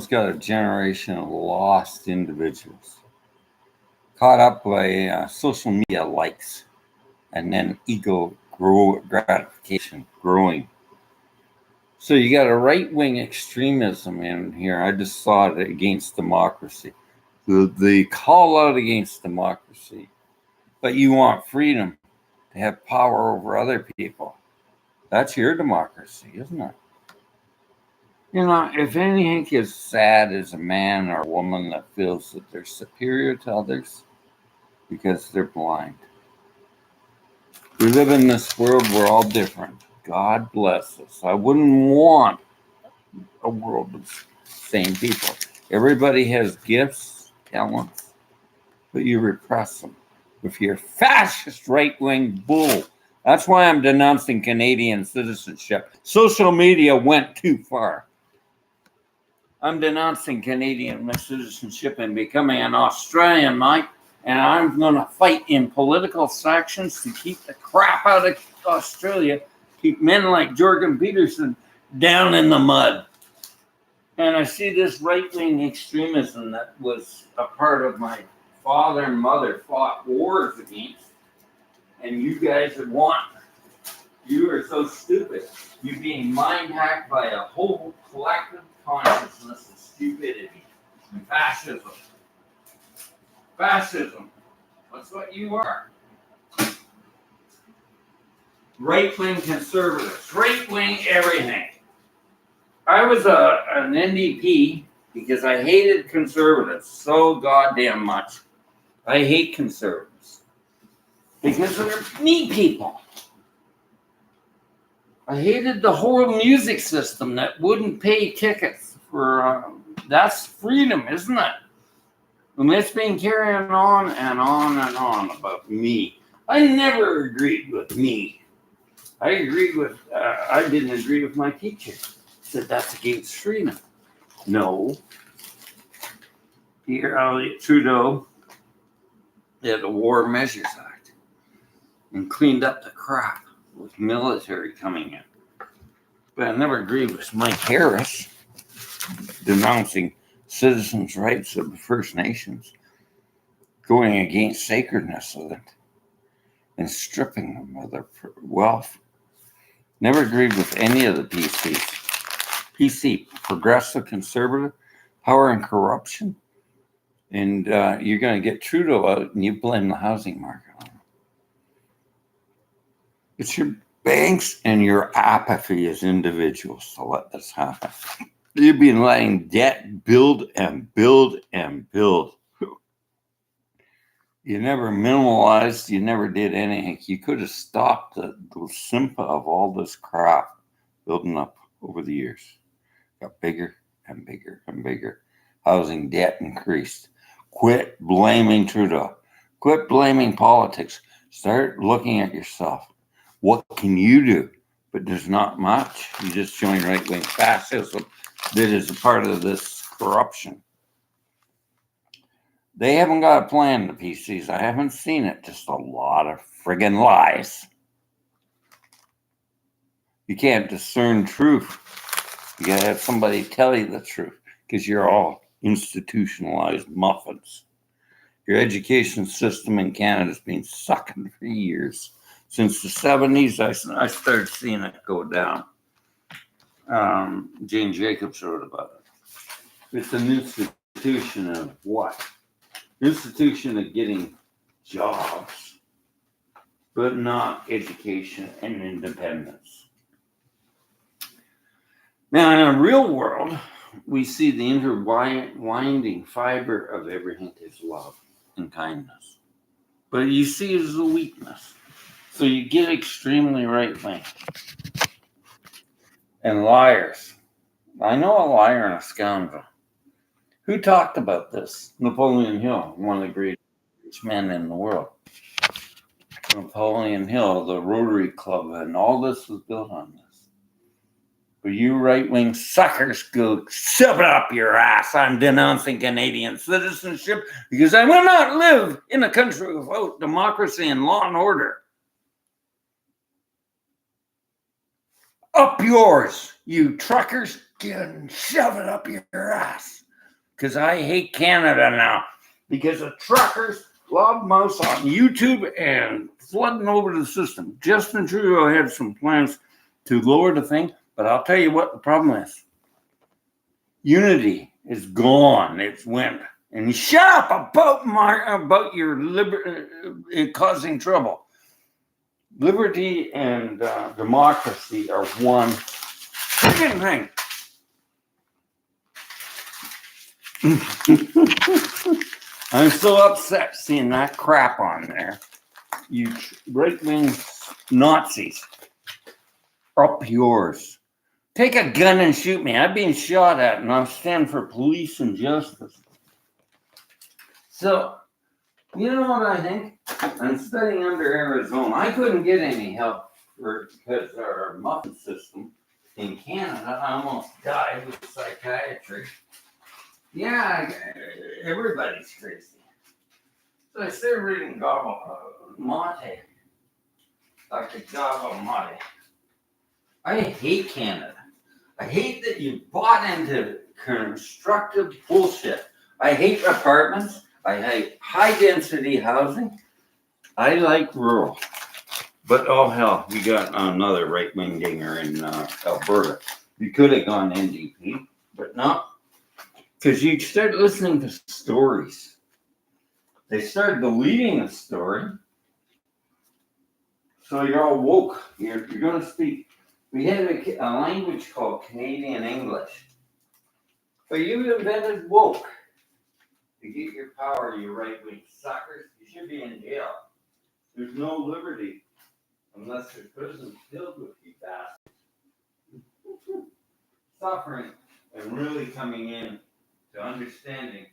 world's got a generation of lost individuals caught up by social media likes and then gratification growing. So you got a right-wing extremism in here. I just saw it against democracy. The call out against democracy. But you want freedom to have power over other people. That's your democracy, isn't it? You know, if anything is sad is a man or a woman that feels that they're superior to others because they're blind. We live in this world, we're all different. God bless us. I wouldn't want a world of same people. Everybody has gifts, talents, but you repress them with your fascist right-wing bull. That's why I'm denouncing Canadian citizenship. Social media went too far. I'm denouncing Canadian citizenship and becoming an Australian, Mike, and I'm going to fight in political sections to keep the crap out of Australia, keep men like Jordan Peterson down in the mud. And I see this right-wing extremism that was a part of my father and mother fought wars against, and you guys would want. You are so stupid. You're being mind hacked by a whole collective consciousness of stupidity and fascism. Fascism. That's what you are. Right-wing conservatives. Right-wing everything. I was an NDP because I hated conservatives so goddamn much. I hate conservatives because they're me people. I hated the whole music system that wouldn't pay tickets for, that's freedom, isn't it? And it's been carrying on and on and on about me. I never agreed with me. I didn't agree with my teacher. Said that's against freedom. No. Pierre Elliott Trudeau had a War Measures Act and cleaned up the crap with military coming in. But I never agreed with Mike Harris denouncing citizens' rights of the First Nations, going against sacredness of it, and stripping them of their wealth. Never agreed with any of the PCs. PC, progressive, conservative, power and corruption. And you're going to get Trudeau out and you blame the housing market on him. It's your banks and your apathy as individuals to let this happen. You've been letting debt build and build and build. You never minimalized, you never did anything. You could have stopped the simpa of all this crap building up over the years. Got bigger and bigger and bigger. Housing debt increased. Quit blaming Trudeau. Quit blaming politics. Start looking at yourself. What can you do? But there's not much. You just joined right-wing fascism that is a part of this corruption. They haven't got a plan, the PCs. I haven't seen it. Just a lot of friggin' lies. You can't discern truth. You gotta have somebody tell you the truth because you're all institutionalized muffins. Your education system in Canada has been sucking for years. Since the 70s, I started seeing it go down. Jane Jacobs wrote about it. It's an institution of what? Institution of getting jobs, but not education and independence. Now, in a real world, we see the intertwining fiber of everything is love and kindness. But you see it as a weakness. So you get extremely right-wing. And liars. I know a liar and a scoundrel. Who talked about this? Napoleon Hill, one of the greatest men in the world. Napoleon Hill, the Rotary Club, and all this was built on this. But you right-wing suckers go shove it up your ass. I'm denouncing Canadian citizenship because I will not live in a country without democracy and law and order. Up yours, you truckers. get and shove it up your ass. Because I hate Canada now. Because the truckers love mouse on YouTube and flooding over the system. Justin Trudeau had some plans to lower the thing, but I'll tell you what the problem is. Unity is gone. It's went. And shut up about your causing trouble. Liberty and democracy are one freaking thing. I'm so upset seeing that crap on there. You right-wing Nazis. Up yours. Take a gun and shoot me. I've been shot at and I'll stand for police and justice. So, you know what I think? I'm studying under Arizona. I couldn't get any help because our muffin system in Canada, I almost died with psychiatry. Yeah, everybody's crazy. So I started reading Mate. Dr. Gabo Mate. I hate Canada. I hate that you bought into constructive bullshit. I hate apartments. I hate high-density housing. I like rural. But oh hell, we got another right-wing dinger in Alberta. You could have gone NDP, but no. Because you start listening to stories. They start believing a story. So you're all woke. You're going to speak. We had a language called Canadian English. But you invented woke. To get your power, you right-wing suckers. You should be in jail. There's no liberty unless there's prisons filled with you bastards. Suffering and really coming in to understanding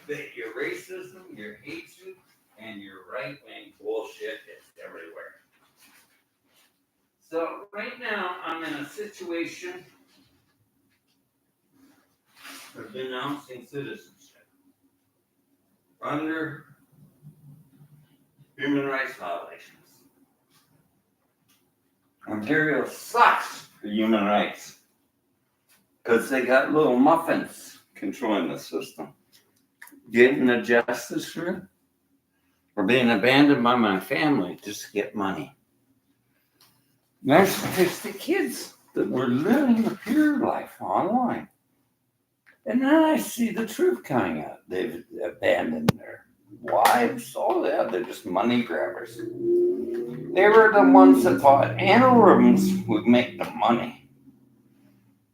that your racism, your hatred, and your right-wing bullshit is everywhere. So right now, I'm in a situation of denouncing citizenship under human rights violations. Ontario sucks for human rights because they got little muffins controlling the system. Getting the justice for it or being abandoned by my family just to get money. Narcissistic kids that were living the pure life online. And then I see the truth coming out. They've abandoned their wives. Oh, yeah, they're just money grabbers. They were the ones that thought anaerobes would make the money.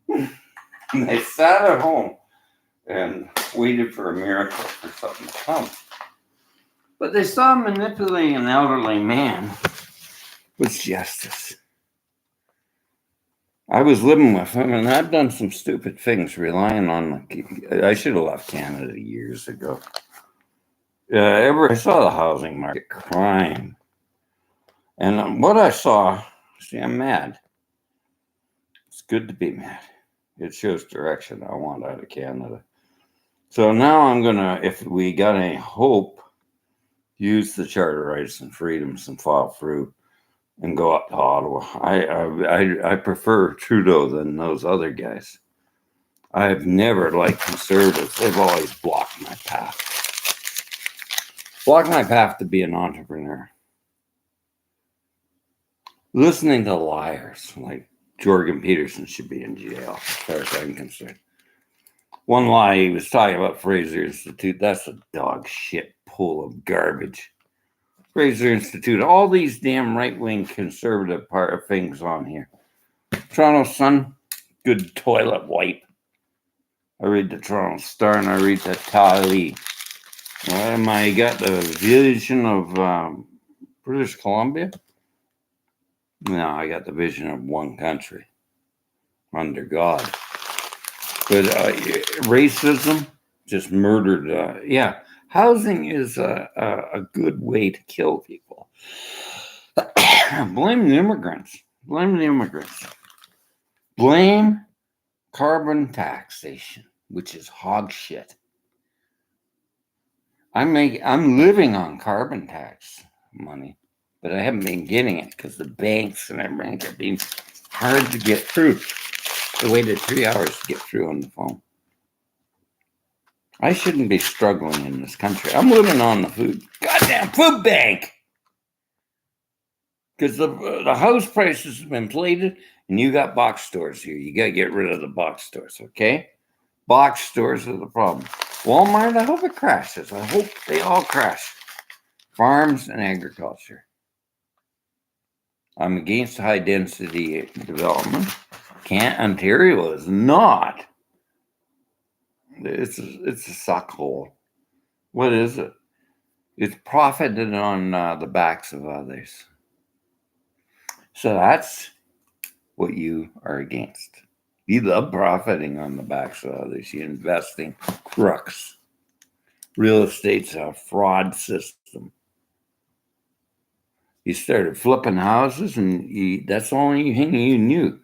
And they sat at home and waited for a miracle, for something to come. But they saw manipulating an elderly man was justice. I was living with him, and I've done some stupid things relying on. I should have left Canada years ago. I saw the housing market crying. And what I saw, see, I'm mad. It's good to be mad. It shows direction I want out of Canada. So now I'm going to, if we got any hope, use the Charter rights and freedoms and file through and go up to Ottawa. I prefer Trudeau than those other guys. I've never liked conservatives. They've always blocked my path. Blocked my path to be an entrepreneur. Listening to liars like Jorgen Peterson should be in jail, as far as I'm concerned. One lie, he was talking about Fraser Institute. That's a dog shit pool of garbage. Fraser Institute, all these damn right-wing conservative part of things on here. Toronto Sun, good toilet wipe. I read the Toronto Star and I read the Tali. What am I? Got the vision of British Columbia? No, I got the vision of one country under God. But racism just murdered. Yeah, housing is a good way to kill people. Blame the immigrants. Blame the immigrants. Blame carbon taxation, which is hog shit. I'm living on carbon tax money, but I haven't been getting it because the banks and everything have been hard to get through. I waited 3 hours to get through on the phone. I shouldn't be struggling in this country. I'm living on the goddamn food bank. Because the house prices have inflated, and you got box stores here. You got to get rid of the box stores, okay? Box stores are the problem. Walmart, I hope it crashes. I hope they all crash. Farms and agriculture. I'm against high density development. Ontario is not. It's a suck hole. What is it? It's profited on the backs of others. So that's what you are against. You love profiting on the backs of others. You're investing crooks. Real estate's a fraud system. You started flipping houses, and that's the only thing you knew.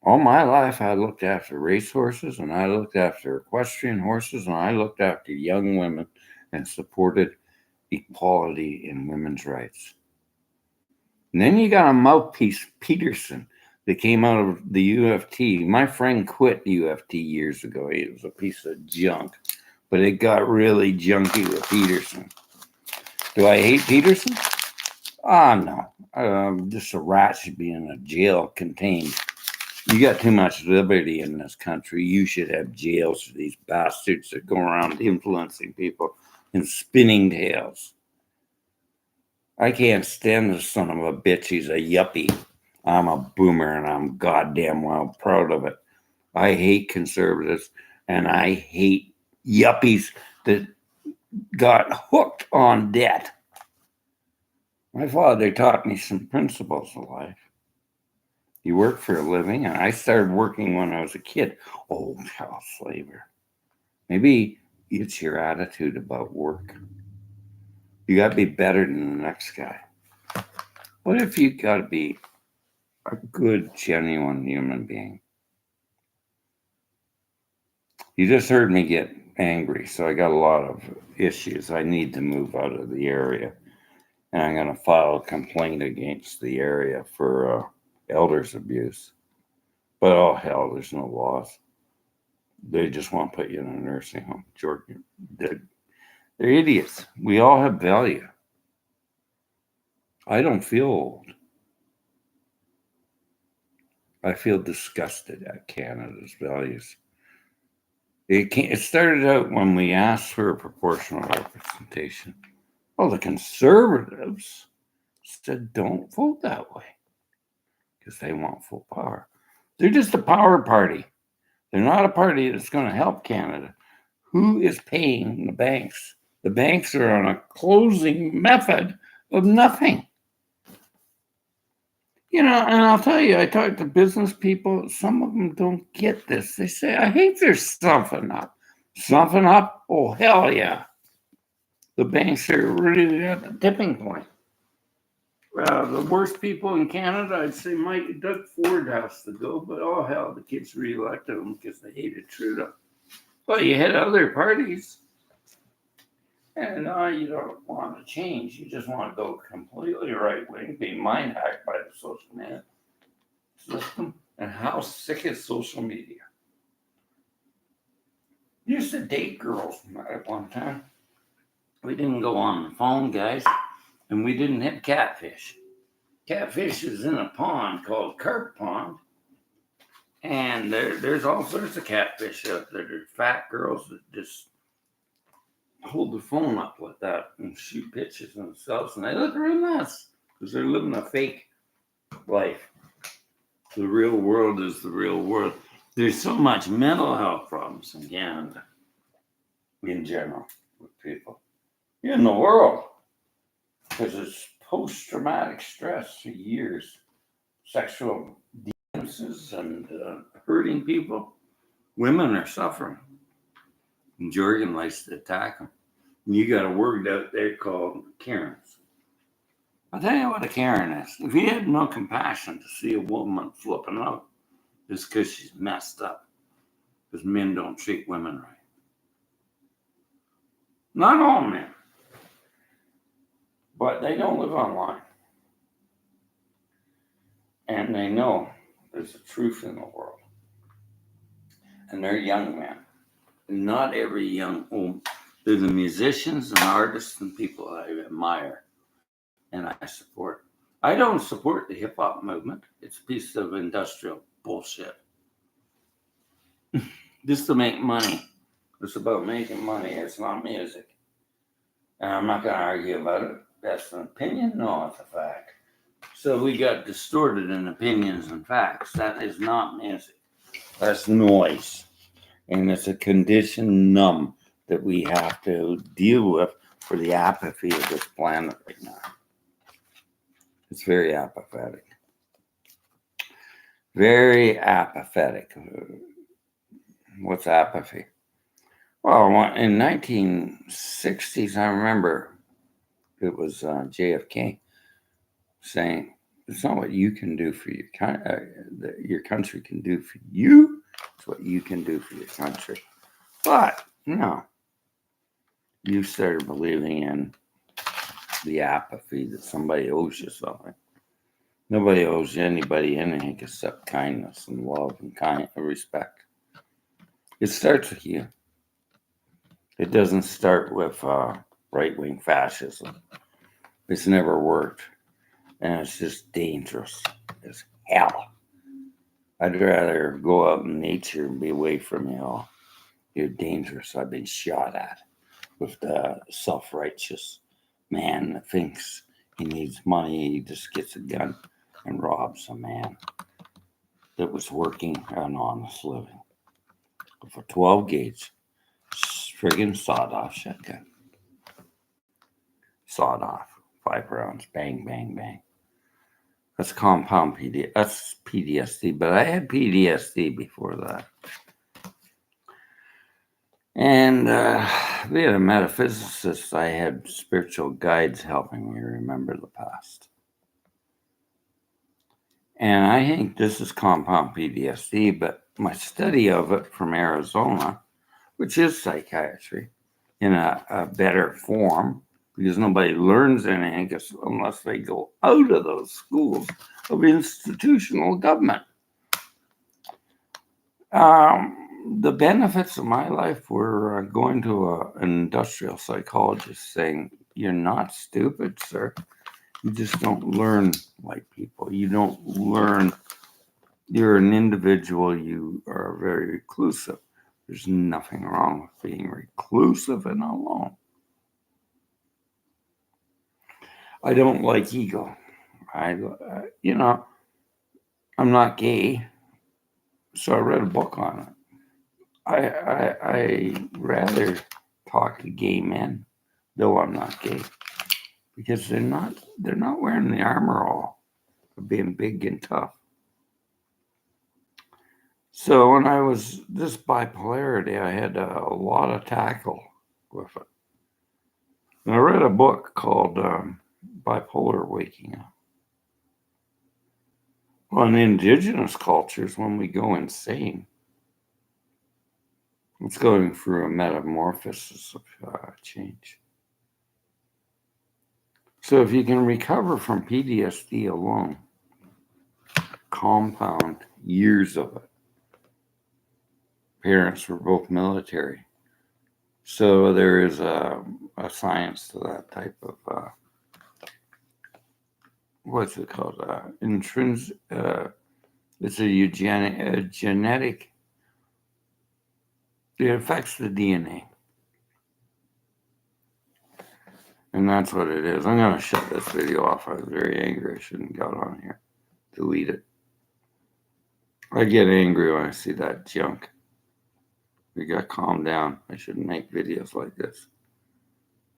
All my life, I looked after racehorses, and I looked after equestrian horses, and I looked after young women and supported equality in women's rights. And then you got a mouthpiece, Peterson, that came out of the UFT. My friend quit UFT years ago. It was a piece of junk, but it got really junky with Peterson. Do I hate Peterson? No. Just a rat should be in a jail contained. You got too much liberty in this country. You should have jails for these bastards that go around influencing people and spinning tales. I can't stand this son of a bitch. He's a yuppie. I'm a boomer, and I'm goddamn well proud of it. I hate conservatives, and I hate yuppies that got hooked on debt. My father taught me some principles of life. You work for a living, and I started working when I was a kid. Oh, child slaver. Maybe it's your attitude about work. You got to be better than the next guy. What if you got to be a good, genuine human being? You just heard me get angry, so I got a lot of issues. I need to move out of the area, and I'm going to file a complaint against the area for elders abuse. But oh hell, there's no laws. They just want to put you in a nursing home. Georgia, they're idiots. We all have value. I don't feel old. I feel disgusted at Canada's values. It started out when we asked for a proportional representation. Well, the conservatives said don't vote that way because they want full power. They're just a power party. They're not a party that's going to help Canada. Who is paying the banks? The banks are on a closing method of nothing. And I'll tell you, I talk to business people. Some of them don't get this. They say, I hate there's something up. Something up? Oh, hell yeah. The banks are really at the tipping point. The worst people in Canada, I'd say Doug Ford has to go, but oh, hell, the kids reelected him because they hated Trudeau. Well, you had other parties. And you don't want to change. You just want to go completely right wing, be mind hacked by the social media system. And how sick is social media? Used to date girls at one time. We didn't go on the phone, guys, and we didn't hit catfish. Catfish is in a pond called Carp Pond, and there's all sorts of catfish out there. There's fat girls that just hold the phone up like that and shoot pictures of themselves, and they look real nice because they're living a fake life. The real world is the real world. There's so much mental health problems in Canada in general with people in the world because it's post-traumatic stress for years, sexual deviances and hurting people. Women are suffering, and Jorgen likes to attack them. You got a word out there called Karens. I'll tell you what a Karen is. If you had no compassion to see a woman flipping out, it's because she's messed up. Because men don't treat women right. Not all men. But they don't live online. And they know there's a truth in the world. and they're young men. Not every young, they're the musicians and artists and people I admire and I support. I don't support the hip hop movement. It's a piece of industrial bullshit. Just to make money. It's about making money. It's not music. And I'm not going to argue about it. That's an opinion. No, it's a fact. So we got distorted in opinions and facts. That is not music. That's noise. And it's a condition numb that we have to deal with for the apathy of this planet right now. It's very apathetic. Very apathetic. What's apathy? Well, in 1960s, I remember it was JFK saying, "It's not what you can do for your country can do for you. It's what you can do for your country." But you started believing in the apathy that somebody owes you something. Nobody owes anybody anything except kindness and love and respect. It starts with you. It doesn't start with right-wing fascism. It's never worked. And it's just dangerous as hell. I'd rather go out in nature and be away from you all. You're dangerous. I've been shot at with the self-righteous man that thinks he needs money. He just gets a gun and robs a man that was working an honest living with a 12 gauge friggin' sawed-off shotgun. Sawed off, 5 rounds, bang, bang, bang. That's compound PTSD. That's PTSD, but I had PTSD before that. And being a metaphysicist, I had spiritual guides helping me remember the past. And I think this is compound PTSD, but my study of it from Arizona, which is psychiatry in a better form, because nobody learns anything unless they go out of those schools of institutional government. The benefits of my life were going to an industrial psychologist saying, "You're not stupid, sir. You just don't learn like people. You don't learn. You're an individual. You are very reclusive. There's nothing wrong with being reclusive and alone." I don't like ego. I'm not gay, so I read a book on it. I rather talk to gay men, though I'm not gay, because they're not wearing the armor all of being big and tough. So when I was this bipolarity, I had a lot of tackle with it. And I read a book called Bipolar Waking Up. Well, in indigenous cultures, when we go insane, it's going through a metamorphosis of change. So if you can recover from PTSD alone, compound years of it. Parents were both military. So there is a science to that type of, what's it called? It's a genetic, it affects the DNA. And that's what it is. I'm going to shut this video off. I was very angry. I shouldn't have got on here. Delete it. I get angry when I see that junk. We got to calm down. I shouldn't make videos like this.